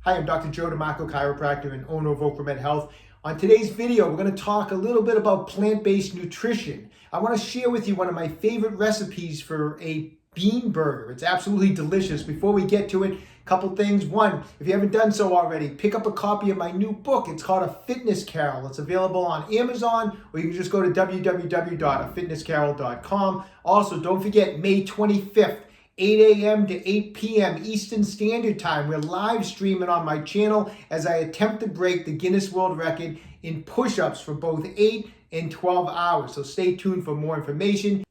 Hi, I'm Dr. Joe DeMarco, chiropractor and owner of OcraMed Health. On today's video, we're going to talk a little bit about plant-based nutrition. I want to share with you one of my favorite recipes for a bean burger. It's absolutely delicious. Before we get to it, a couple things. One, if you haven't done so already, pick up a copy of my new book. It's called A Fitness Carol. It's available on Amazon, or you can just go to www.afitnesscarol.com. Also, don't forget, May 25th, 8 a.m. to 8 p.m. Eastern Standard Time. We're live streaming on my channel as I attempt to break the Guinness World Record in push-ups for both 8 and 12 hours. So stay tuned for more information.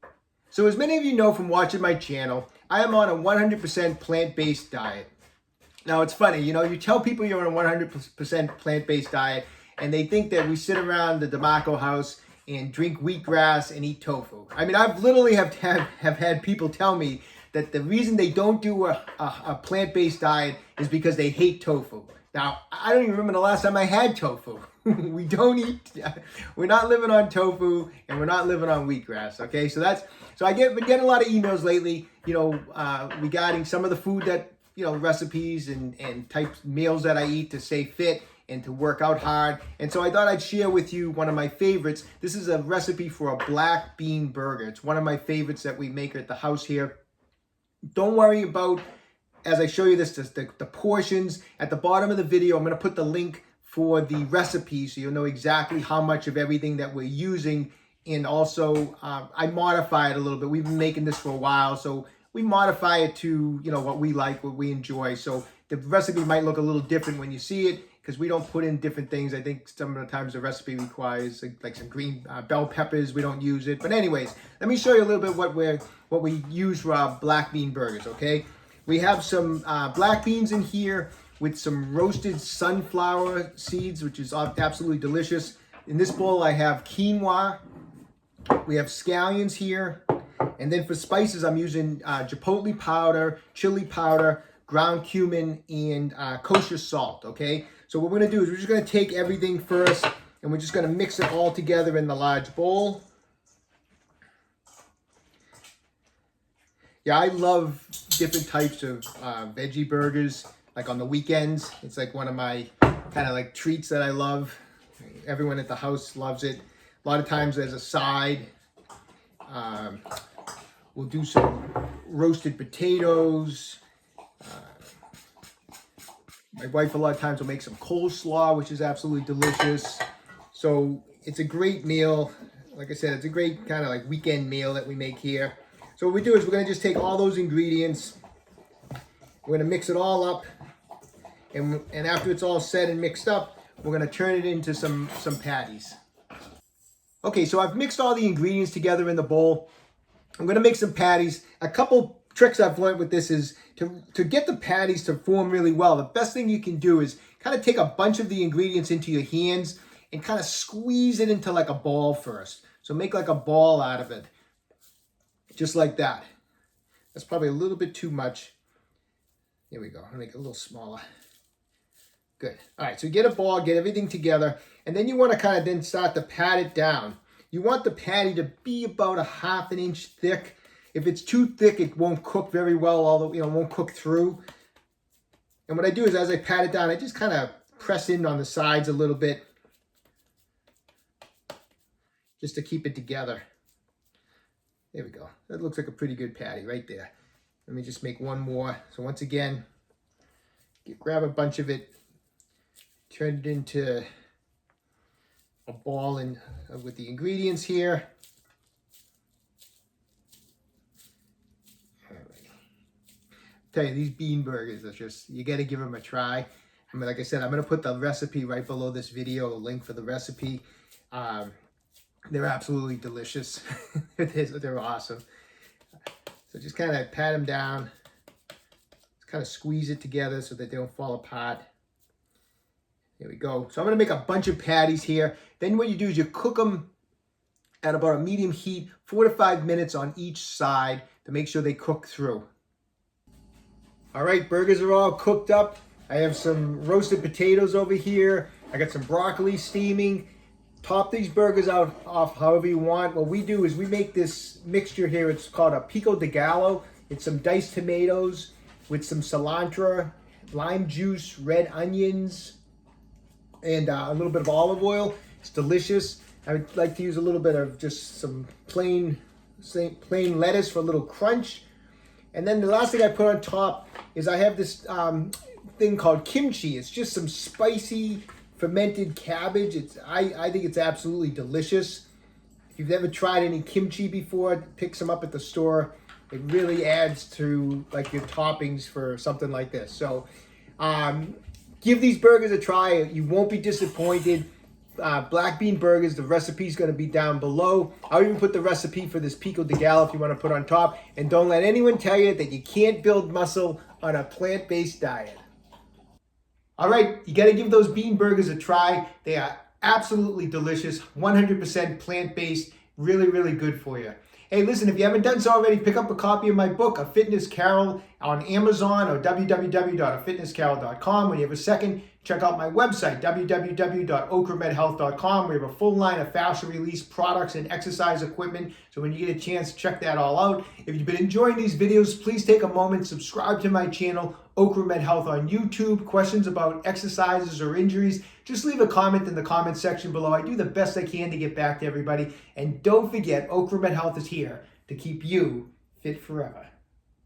So as many of you know from watching my channel, I am on a 100% plant-based diet. Now it's funny, you tell people you're on a 100% plant-based diet and they think that we sit around the DeMarco house and drink wheatgrass and eat tofu. I mean, I've literally have had people tell me that the reason they don't do a plant-based diet is because they hate tofu. Now, I don't even remember the last time I had tofu. We're not living on tofu and we're not living on wheatgrass, okay? So I've been getting a lot of emails lately, regarding some of the food that, recipes and types meals that I eat to stay fit and to work out hard. And so I thought I'd share with you one of my favorites. This is a recipe for a black bean burger. It's one of my favorites that we make at the house here. Don't worry about, as I show you this, the portions. At the bottom of the video, I'm going to put the link for the recipe so you'll know exactly how much of everything that we're using. And also, I modify it a little bit. We've been making this for a while, so we modify it to, what we like, what we enjoy. So the recipe might look a little different when you see it because we don't put in different things. I think some of the times the recipe requires like some green bell peppers. We don't use it. But anyways, let me show you a little bit what we use for our black bean burgers, okay? We have some black beans in here with some roasted sunflower seeds, which is absolutely delicious. In this bowl, I have quinoa. We have scallions here. And then for spices, I'm using chipotle powder, chili powder, ground cumin, and kosher salt, okay? So what we're gonna do is we're just gonna take everything first and we're just gonna mix it all together in the large bowl. Yeah, I love different types of veggie burgers, like on the weekends. It's like one of my kind of like treats that I love. Everyone at the house loves it. A lot of times as a side, we'll do some roasted potatoes. My wife a lot of times will make some coleslaw, which is absolutely delicious. So it's a great meal. Like I said, it's a great kind of like weekend meal that we make here. So what we do is we're going to just take all those ingredients. We're going to mix it all up. And after it's all set and mixed up, we're going to turn it into some patties. Okay, so I've mixed all the ingredients together in the bowl. I'm going to make some patties. A couple tricks I've learned with this is to get the patties to form really well. The best thing you can do is kind of take a bunch of the ingredients into your hands and kind of squeeze it into like a ball first. So make like a ball out of it. Just like that. That's probably a little bit too much. Here we go. I'll make it a little smaller. Good. All right, so get a ball, get everything together, and then you want to kind of then start to pat it down. You want the patty to be about a ½ inch thick. If it's too thick, it won't cook very well, although, it won't cook through. And what I do is as I pat it down, I just kind of press in on the sides a little bit just to keep it together. There we go. That looks like a pretty good patty right there. Let me just make one more. So once again, grab a bunch of it, turn it into a ball with the ingredients here. All right. Tell you, these bean burgers are just, you got to give them a try. I mean, like I said, I'm going to put the recipe right below this video, a link for the recipe. They're absolutely delicious. They're awesome. So just kind of pat them down. Just kind of squeeze it together so that they don't fall apart. There we go. So I'm going to make a bunch of patties here. Then what you do is you cook them at about a medium heat, 4 to 5 minutes on each side to make sure they cook through. All right, burgers are all cooked up. I have some roasted potatoes over here. I got some broccoli steaming. Top these burgers off however you want. What we do is we make this mixture here. It's called a pico de gallo. It's some diced tomatoes with some cilantro, lime juice, red onions, and a little bit of olive oil. It's delicious. I would like to use a little bit of just some plain lettuce for a little crunch. And then the last thing I put on top is I have this thing called kimchi. It's just some spicy fermented cabbage. I think it's absolutely delicious. If you've never tried any kimchi before, pick some up at the store. It really adds to like your toppings for something like this. So give these burgers a try. You won't be disappointed. Black bean burgers, the recipe is going to be down below. I'll even put the recipe for this pico de gallo if you want to put on top. And don't let anyone tell you that you can't build muscle on a plant-based diet. All right, you got to give those bean burgers a try. They are absolutely delicious, 100% plant-based, really, really good for you. Hey, listen, if you haven't done so already, pick up a copy of my book, A Fitness Carol, on Amazon or www.afitnesscarol.com. When you have a second, check out my website, www.OcraMedHealth.com. We have a full line of fashion release products and exercise equipment. So when you get a chance, check that all out. If you've been enjoying these videos, please take a moment, subscribe to my channel, OcraMed Health on YouTube. Questions about exercises or injuries, just leave a comment in the comment section below. I do the best I can to get back to everybody. And don't forget, OcraMed Health is here to keep you fit forever.